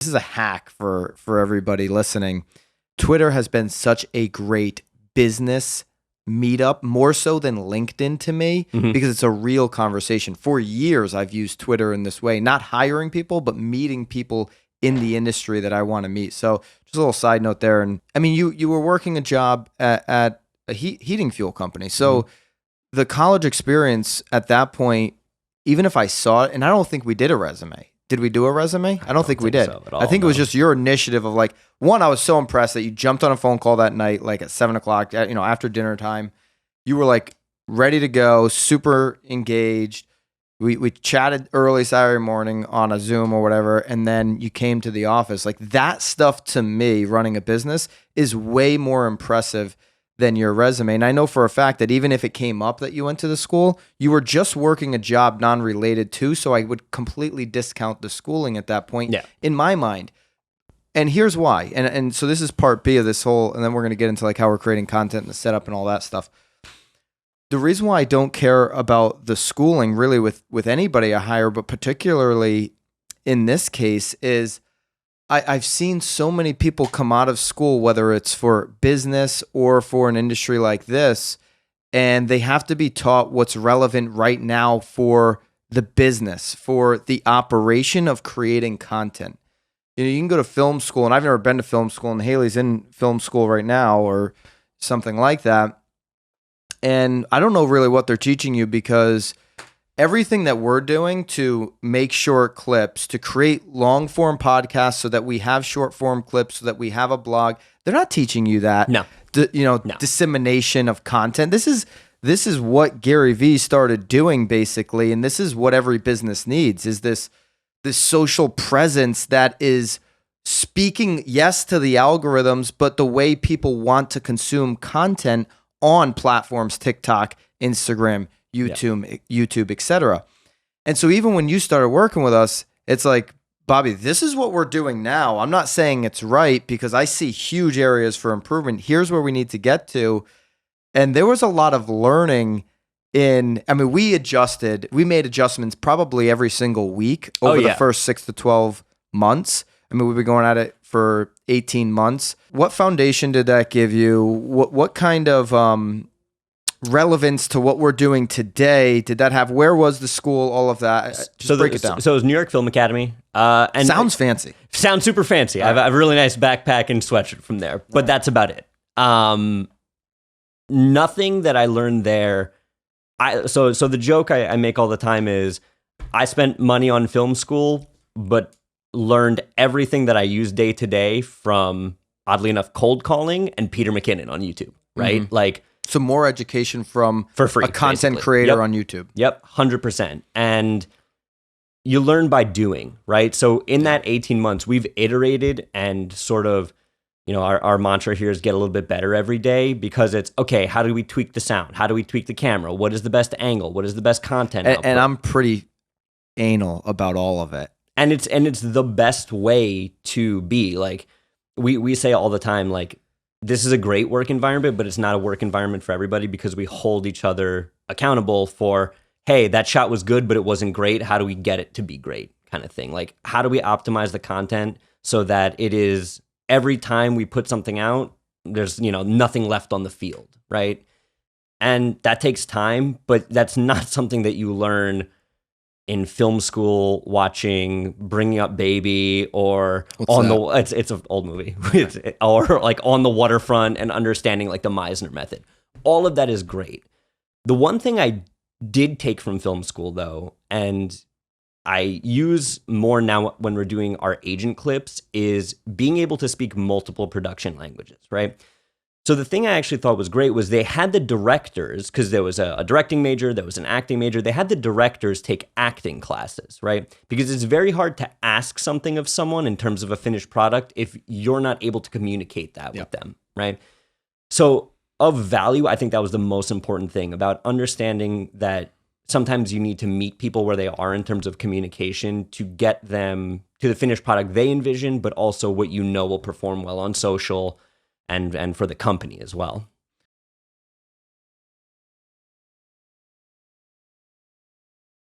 this is a hack for everybody listening. Twitter has been such a great business meetup, more so than LinkedIn to me, because it's a real conversation. For years, I've used Twitter in this way, not hiring people, but meeting people in the industry that I want to meet. So just a little side note there. And I mean, you were working a job at a heating fuel company. So the college experience at that point, even if I saw it, and I don't think we did a resume. Did we do a resume? I don't think we did. So at all, I think it was just your initiative of like, one, I was so impressed that you jumped on a phone call that night, like at 7:00, after dinner time. You were like ready to go, super engaged. We chatted early Saturday morning on a Zoom or whatever, and then you came to the office. Like that stuff to me, running a business, is way more impressive than your resume. And I know for a fact that even if it came up that you went to the school, you were just working a job non-related to, so I would completely discount the schooling at that point in my mind. And here's why. And so this is part B of this whole, and then we're going to get into like how we're creating content and the setup and all that stuff. The reason why I don't care about the schooling really with anybody I hire, but particularly in this case, is I've seen so many people come out of school, whether it's for business or for an industry like this, and they have to be taught what's relevant right now for the business, for the operation of creating content. You can go to film school, and I've never been to film school, and Haley's in film school right now or something like that. And I don't know really what they're teaching you, because everything that we're doing to make short clips, to create long form podcasts so that we have short form clips, so that we have a blog, they're not teaching you that. No. Dissemination of content. This is what Gary Vee started doing basically, and this is what every business needs, is this social presence that is speaking, yes, to the algorithms, but the way people want to consume content on platforms, TikTok, Instagram, YouTube, etc. And so even when you started working with us, it's like, Bobby, this is what we're doing now. I'm not saying it's right, because I see huge areas for improvement. Here's where we need to get to. And there was a lot of learning we made adjustments probably every single week over the first 6 to 12 months. I mean, we've been going at it for 18 months. What foundation did that give you? What kind of relevance to what we're doing today did that have? Where was the school? All of that. Break it down. So it was New York Film Academy. And sounds fancy. Sounds super fancy. I have a really nice backpack and sweatshirt from there, but that's about it. Nothing that I learned there. So the joke I make all the time is I spent money on film school, but learned everything that I use day to day from, oddly enough, cold calling and Peter McKinnon on YouTube, right? Mm-hmm. Like, so more education from for free, a content creator on YouTube. Yep, 100%. And you learn by doing, right? So in that 18 months, we've iterated and sort of, our mantra here is get a little bit better every day, because it's, okay, how do we tweak the sound? How do we tweak the camera? What is the best angle? What is the best content output? And I'm pretty anal about all of it. And it's the best way to be. Like, we say all the time, like, this is a great work environment, but it's not a work environment for everybody, because we hold each other accountable for, hey, that shot was good, but it wasn't great. How do we get it to be great, kind of thing? Like, how do we optimize the content so that it is, every time we put something out, there's, nothing left on the field, right? And that takes time, but that's not something that you learn in film school watching Bringing Up Baby or it's an old movie or like On the Waterfront and understanding like the Meisner method. All of that is great. The one thing I did take from film school though, and I use more now when we're doing our agent clips, is being able to speak multiple production languages, right? So the thing I actually thought was great was they had the directors, because there was a directing major, there was an acting major, they had the directors take acting classes, right? Because it's very hard to ask something of someone in terms of a finished product if you're not able to communicate that with them, right? So of value, I think that was the most important thing about understanding that sometimes you need to meet people where they are in terms of communication to get them to the finished product they envision, but also what will perform well on social and for the company as well.